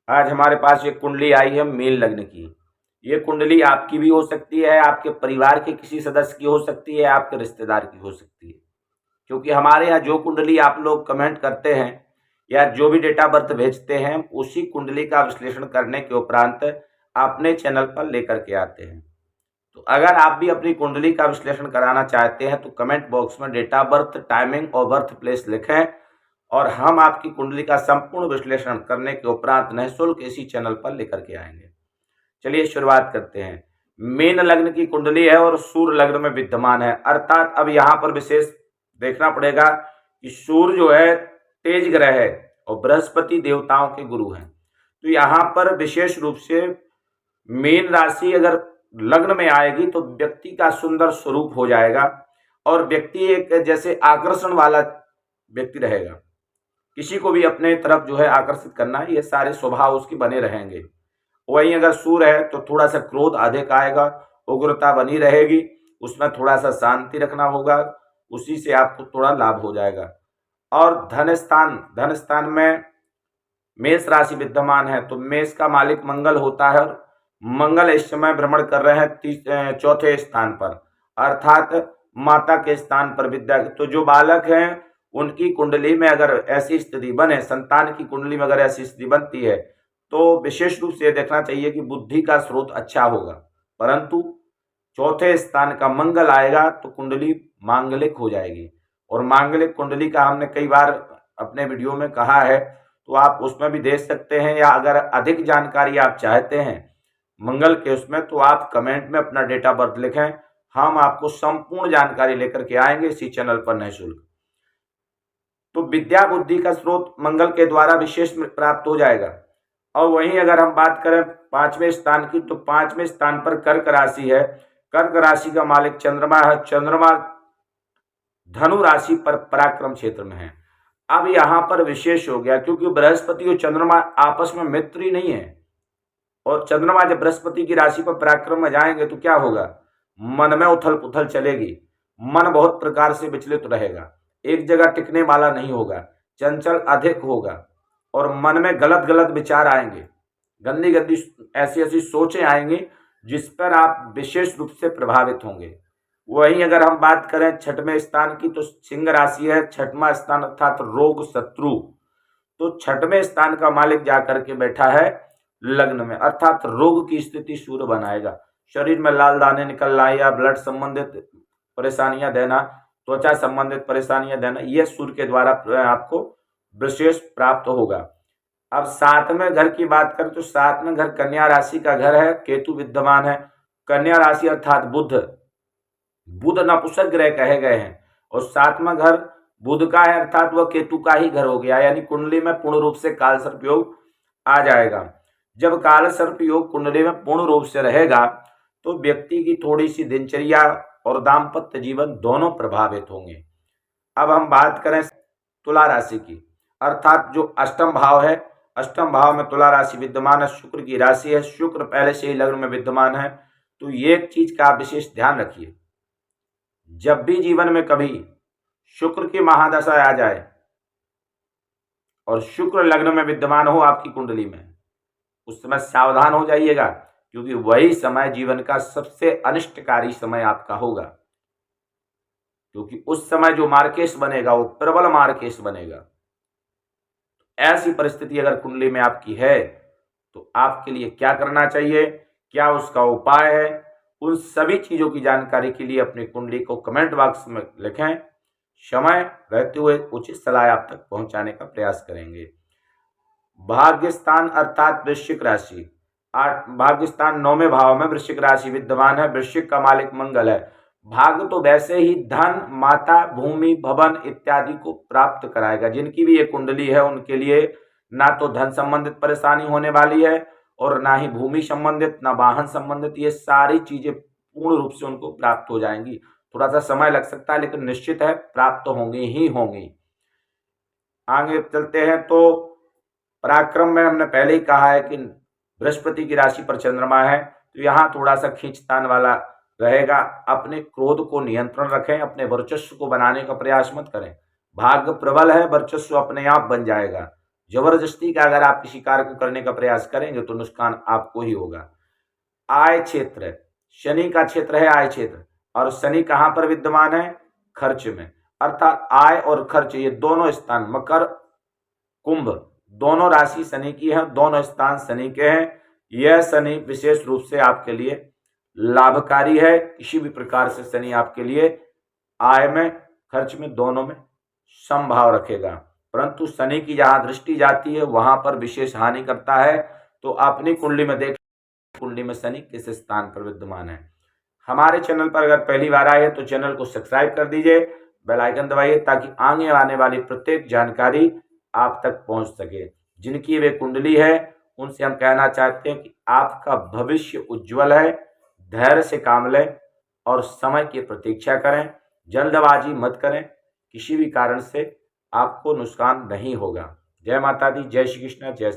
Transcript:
आज हमारे पास एक कुंडली आई है मीन लग्न की। ये कुंडली आपकी भी हो सकती है, आपके परिवार के किसी सदस्य की हो सकती है, आपके रिश्तेदार की हो सकती है। क्योंकि हमारे यहाँ जो कुंडली आप लोग कमेंट करते हैं या जो भी डेटा बर्थ भेजते हैं, उसी कुंडली का विश्लेषण करने के उपरांत अपने चैनल पर लेकर के आते हैं। तो अगर आप भी अपनी कुंडली का विश्लेषण कराना चाहते हैं तो कमेंट बॉक्स में डेट ऑफ बर्थ, टाइमिंग और बर्थ प्लेस लिखें और हम आपकी कुंडली का संपूर्ण विश्लेषण करने के उपरांत निःशुल्क इसी चैनल पर लेकर के आएंगे। चलिए शुरुआत करते हैं। मीन लग्न की कुंडली है और सूर्य लग्न में विद्यमान है, अर्थात अब यहाँ पर विशेष देखना पड़ेगा कि सूर्य जो है तेज ग्रह है और बृहस्पति देवताओं के गुरु हैं। तो यहाँ पर विशेष रूप से मीन राशि अगर लग्न में आएगी तो व्यक्ति का सुंदर स्वरूप हो जाएगा और व्यक्ति एक जैसे आकर्षण वाला व्यक्ति रहेगा। किसी को भी अपने तरफ जो है आकर्षित करना, ये सारे स्वभाव उसके बने रहेंगे। वहीं अगर सूर्य है तो थोड़ा सा क्रोध अधिक आएगा, उग्रता बनी रहेगी, उसमें थोड़ा सा शांति रखना होगा, उसी से आपको थोड़ा लाभ हो जाएगा। और धन स्थान में मेष राशि विद्यमान है तो मेष का मालिक मंगल होता है और मंगल इस समय भ्रमण कर रहे हैं चौथे स्थान पर, अर्थात माता के स्थान पर विद्या। तो जो बालक हैं उनकी कुंडली में अगर ऐसी स्थिति बने, संतान की कुंडली में अगर ऐसी स्थिति बनती है तो विशेष रूप से देखना चाहिए कि बुद्धि का स्रोत अच्छा होगा, परंतु चौथे स्थान का मंगल आएगा तो कुंडली मांगलिक हो जाएगी। और मांगलिक कुंडली का हमने कई बार अपने वीडियो में कहा है, तो आप उसमें भी देख सकते हैं, या अगर अधिक जानकारी आप चाहते हैं मंगल के उसमें तो आप कमेंट में अपना डेट ऑफ बर्थ लिखें, हम आपको संपूर्ण जानकारी लेकर के आएंगे इसी चैनल पर निःशुल्क। तो विद्या बुद्धि का स्रोत मंगल के द्वारा विशेष प्राप्त हो जाएगा। और वहीं अगर हम बात करें पांचवें स्थान की, तो पांचवें स्थान पर कर्क राशि है। कर्क राशि का मालिक चंद्रमा है, चंद्रमा धनु राशि पर पराक्रम क्षेत्र में है। अब यहां पर विशेष हो गया क्योंकि बृहस्पति और चंद्रमा आपस में मित्र ही नहीं है, और चंद्रमा जब बृहस्पति की राशि पर पराक्रम में जाएंगे तो क्या होगा, मन में उथल पुथल चलेगी, मन बहुत प्रकार से विचलित रहेगा, एक जगह टिकने वाला नहीं होगा, चंचल अधिक होगा और मन में गलत गलत विचार आएंगे, गंदी गंदी ऐसी ऐसी सोचें आएंगी जिस पर आप विशेष रूप से प्रभावित होंगे। वहीं अगर हम बात करें छठवें स्थान की, तो सिंह राशि है, छठवां स्थान अर्थात रोग शत्रु। तो छठवें स्थान का मालिक जाकर के बैठा है लग्न में, अर्थात रोग की स्थिति सूर्य बनाएगा। शरीर में लाल दाने निकलना या ब्लड संबंधित परेशानियां देना, त्वचा संबंधित परेशानियां देना, यह सूर्य के द्वारा आपको विशेष प्राप्त होगा। अब सातवें घर की बात करें तो सातवें घर कन्या राशि का घर है, केतु विद्यमान है। कन्या राशि अर्थात बुध नपुंसक ग्रह कहे गए हैं और सातवां घर बुध का है, अर्थात वह केतु का ही घर हो गया, यानी कुंडली में पूर्ण रूप से काल सर्प योग आ जाएगा। जब काल सर्प योग कुंडली में पूर्ण रूप से रहेगा तो व्यक्ति की थोड़ी सी दिनचर्या और दाम्पत्य जीवन दोनों प्रभावित होंगे। अब हम बात करें तुला राशि की, अर्थात जो अष्टम भाव है, अष्टम भाव में तुला राशि विद्यमान है, शुक्र की राशि है, शुक्र पहले से ही लग्न में विद्यमान है। तो ये एक चीज का आप विशेष ध्यान रखिए, जब भी जीवन में कभी शुक्र की महादशा आ जाए और शुक्र लग्न में विद्यमान हो आपकी कुंडली में, उस समय सावधान हो जाइएगा, क्योंकि वही समय जीवन का सबसे अनिष्टकारी समय आपका होगा। क्योंकि उस समय जो मार्केश बनेगा वो प्रबल मार्केश बनेगा। ऐसी परिस्थिति अगर कुंडली में आपकी है तो आपके लिए क्या करना चाहिए, क्या उसका उपाय है, उन सभी चीजों की जानकारी के लिए अपनी कुंडली को कमेंट बॉक्स में लिखें। समय रहते हुए उचित सलाह आप तक पहुंचाने का प्रयास करेंगे। भाग्य स्थान अर्थात वृश्चिक राशि, भाग्य स्थान 9वें भाव में वृश्चिक राशि विद्यमान है। वृश्चिक का मालिक मंगल है। भाग्य तो वैसे ही धन, माता, भूमि, भवन इत्यादि को प्राप्त कराएगा। जिनकी भी ये कुंडली है उनके लिए ना तो धन संबंधित परेशानी होने वाली है और ना ही भूमि संबंधित, ना वाहन संबंधित, ये सारी चीजें पूर्ण रूप से उनको प्राप्त हो जाएंगी। थोड़ा सा समय लग सकता है लेकिन निश्चित है प्राप्त होंगी ही होंगी। आगे चलते हैं तो पराक्रम में हमने पहले ही कहा है कि बृहस्पति की राशि पर चंद्रमा है, तो यहाँ थोड़ा सा खींचतान वाला रहेगा। अपने क्रोध को नियंत्रण रखें, अपने वर्चस्व को बनाने का प्रयास मत करें। भाग्य प्रबल है, वर्चस्व अपने आप बन जाएगा। जबरदस्ती का अगर आप किसी कार्य को करने का प्रयास करेंगे तो नुकसान आपको ही होगा। आय क्षेत्र, शनि का क्षेत्र है आय क्षेत्र, और शनि कहाँ पर विद्यमान है? खर्च में। अर्थात आय और खर्च ये दोनों स्थान, मकर कुंभ दोनों राशि शनि की है, दोनों स्थान शनि के हैं। यह शनि विशेष रूप से आपके लिए लाभकारी है। किसी भी प्रकार से शनि आपके लिए आय में, खर्च में, दोनों में समभाव रखेगा। परंतु शनि की जहां दृष्टि जाती है वहां पर विशेष हानि करता है। तो अपनी कुंडली में देख, कुंडली में शनि किस स्थान पर विद्यमान है। हमारे चैनल पर अगर पहली बार आए तो चैनल को सब्सक्राइब कर दीजिए, बेल आइकन दबाइए, ताकि आगे आने वाली प्रत्येक जानकारी आप तक पहुंच सके। जिनकी वे कुंडली है उनसे हम कहना चाहते हैं कि आपका भविष्य उज्जवल है। धैर्य से काम लें और समय की प्रतीक्षा करें, जल्दबाजी मत करें, किसी भी कारण से आपको नुकसान नहीं होगा। जय माता दी, जय श्री कृष्ण, जय